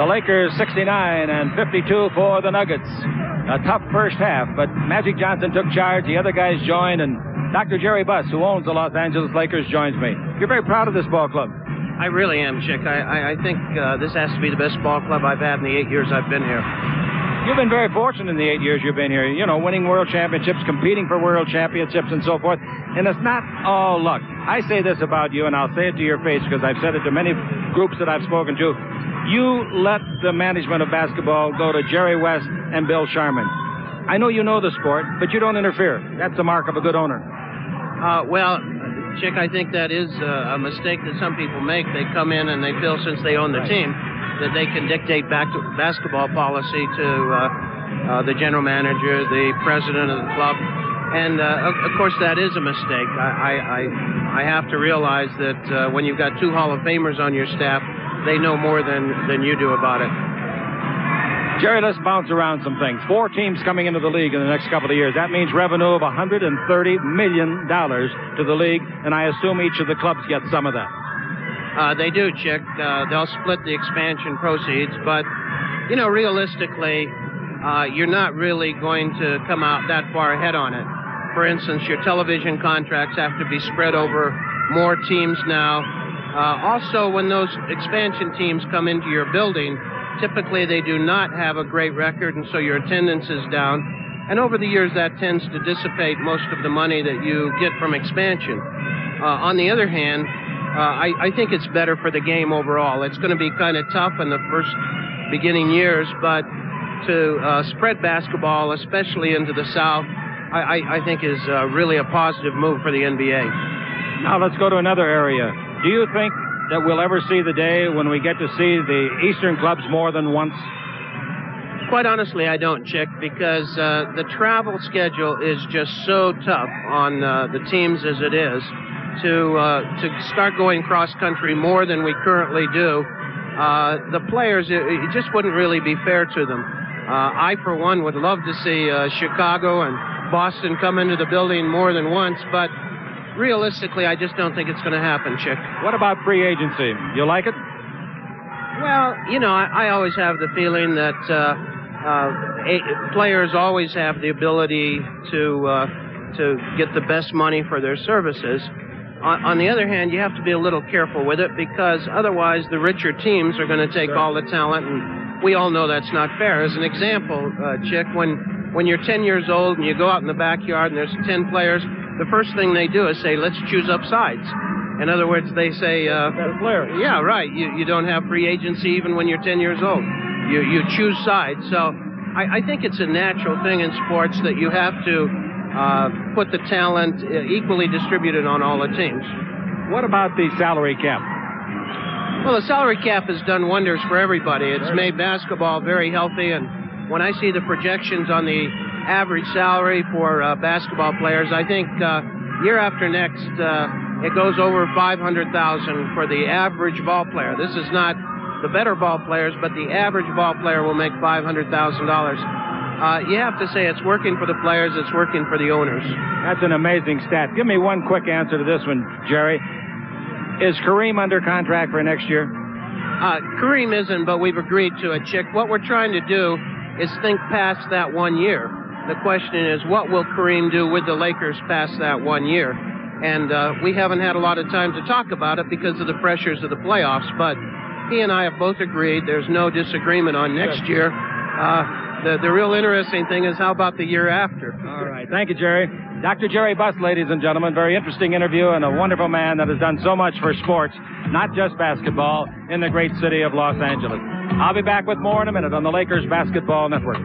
The Lakers 69 and 52 for the Nuggets. A tough first half, but Magic Johnson took charge. The other guys joined, and Dr. Jerry Buss, who owns the Los Angeles Lakers, joins me. You're very proud of this ball club. I really am, Chick. I think this has to be the best ball club I've had in the 8 years I've been here. You've been very fortunate in the 8 years you've been here, you know, winning world championships, competing for world championships, and so forth. And it's not all luck. I say this about you, and I'll say it to your face because I've said it to many groups that I've spoken to. You let the management of basketball go to Jerry West and Bill Sharman. I know you know the sport, but you don't interfere. That's the mark of a good owner. Well, Chick, I think that is a mistake that some people make. They come in and they feel since they own the team that they can dictate basketball policy to the general manager, the president of the club. And, of course, that is a mistake. I have to realize that when you've got two Hall of Famers on your staff, they know more than you do about it. Jerry, let's bounce around some things. 4 teams coming into the league in the next couple of years. That means revenue of $130 million to the league, and I assume each of the clubs get some of that. They do, Chick. They'll split the expansion proceeds, but, you know, realistically, you're not really going to come out that far ahead on it. For instance, your television contracts have to be spread over more teams now. Also, when those expansion teams come into your building, typically they do not have a great record, and so your attendance is down. And over the years, that tends to dissipate most of the money that you get from expansion. On the other hand, I think it's better for the game overall. It's going to be kind of tough in the first beginning years, but to spread basketball, especially into the South, I think is really a positive move for the NBA. Now let's go to another area. Do you think that we'll ever see the day when we get to see the Eastern clubs more than once? Quite honestly, I don't, Chick, because the travel schedule is just so tough on the teams as it is. To start going cross-country more than we currently do, the players, it just wouldn't really be fair to them. I, for one, would love to see Chicago and Boston come into the building more than once, but realistically, I just don't think it's going to happen, Chick. What about free agency? You like it? Well, you know, I always have the feeling that players always have the ability to get the best money for their services. On the other hand, you have to be a little careful with it because otherwise the richer teams are going to take all the talent, and we all know that's not fair. As an example, Chick, when you're 10 years old and you go out in the backyard and there's 10 players, the first thing they do is say, let's choose up sides. In other words, they say, yeah, right, you don't have free agency even when you're 10 years old. You choose sides. So I think it's a natural thing in sports that you have to put the talent equally distributed on all the teams. What about the salary cap? Well, the salary cap has done wonders for everybody. It's made basketball very healthy, and when I see the projections on the average salary for basketball players, I think year after next it goes over $500,000 for the average ball player. This is not the better ball players, but the average ball player will make $500,000. You have to say it's working for the players, it's working for the owners. That's an amazing stat. Give me one quick answer to this one, Jerry. Is Kareem under contract for next year? Kareem isn't, but we've agreed to it, Chick. What we're trying to do is think past that 1 year. The question is, what will Kareem do with the Lakers past that 1 year? And we haven't had a lot of time to talk about it because of the pressures of the playoffs, but he and I have both agreed there's no disagreement on next year. The real interesting thing is, how about the year after? All right. Thank you, Jerry. Dr. Jerry Buss, ladies and gentlemen. Very interesting interview and a wonderful man that has done so much for sports, not just basketball, in the great city of Los Angeles. I'll be back with more in a minute on the Lakers Basketball Network.